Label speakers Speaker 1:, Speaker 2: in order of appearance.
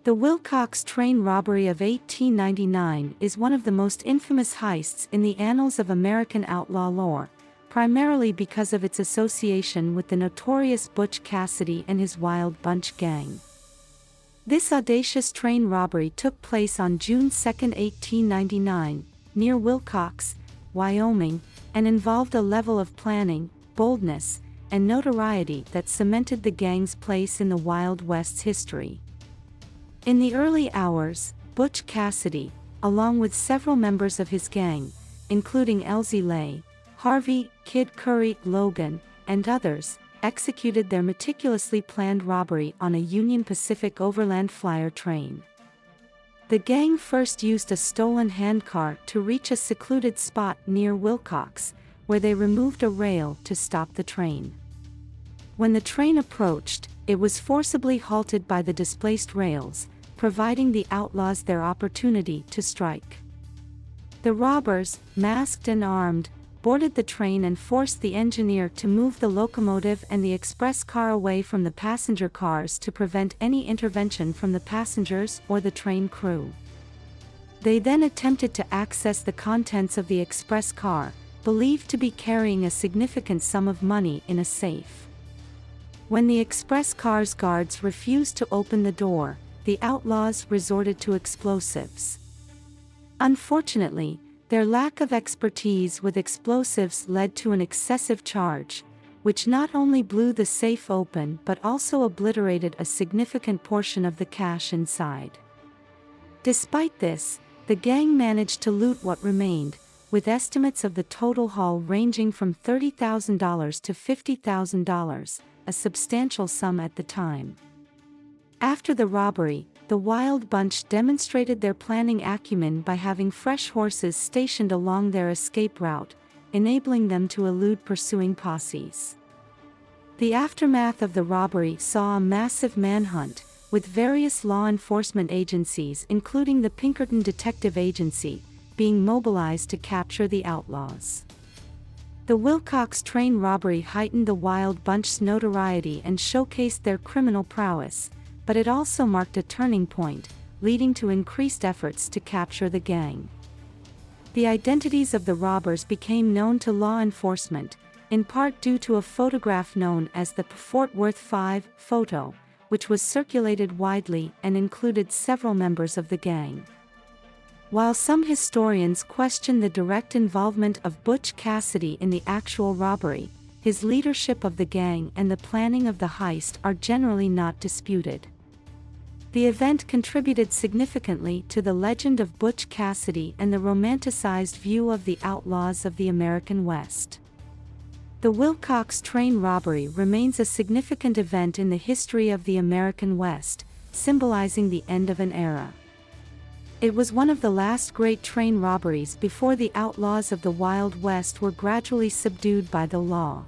Speaker 1: The Wilcox Train Robbery of 1899 is one of the most infamous heists in the annals of American outlaw lore, primarily because of its association with the notorious Butch Cassidy and his Wild Bunch gang. This audacious train robbery took place on June 2, 1899, near Wilcox, Wyoming, and involved a level of planning, boldness, and notoriety that cemented the gang's place in the Wild West's history. In the early hours, Butch Cassidy, along with several members of his gang, including Elzie Lay, Harvey, Kid Curry, Logan, and others, executed their meticulously planned robbery on a Union Pacific Overland Flyer train. The gang first used a stolen handcar to reach a secluded spot near Wilcox, where they removed a rail to stop the train. When the train approached, it was forcibly halted by the displaced rails, providing the outlaws their opportunity to strike. The robbers, masked and armed, boarded the train and forced the engineer to move the locomotive and the express car away from the passenger cars to prevent any intervention from the passengers or the train crew. They then attempted to access the contents of the express car, believed to be carrying a significant sum of money in a safe. When the express car's guards refused to open the door, the outlaws resorted to explosives. Unfortunately, their lack of expertise with explosives led to an excessive charge, which not only blew the safe open but also obliterated a significant portion of the cash inside. Despite this, the gang managed to loot what remained, with estimates of the total haul ranging from $30,000 to $50,000, a substantial sum at the time. After the robbery, the Wild Bunch demonstrated their planning acumen by having fresh horses stationed along their escape route, enabling them to elude pursuing posses. The aftermath of the robbery saw a massive manhunt, with various law enforcement agencies including the Pinkerton Detective Agency, being mobilized to capture the outlaws. The Wilcox Train Robbery heightened the Wild Bunch's notoriety and showcased their criminal prowess, but it also marked a turning point, leading to increased efforts to capture the gang. The identities of the robbers became known to law enforcement, in part due to a photograph known as the Fort Worth 5 photo, which was circulated widely and included several members of the gang. While some historians question the direct involvement of Butch Cassidy in the actual robbery, his leadership of the gang and the planning of the heist are generally not disputed. The event contributed significantly to the legend of Butch Cassidy and the romanticized view of the outlaws of the American West. The Wilcox Train Robbery remains a significant event in the history of the American West, symbolizing the end of an era. It was one of the last great train robberies before the outlaws of the Wild West were gradually subdued by the law.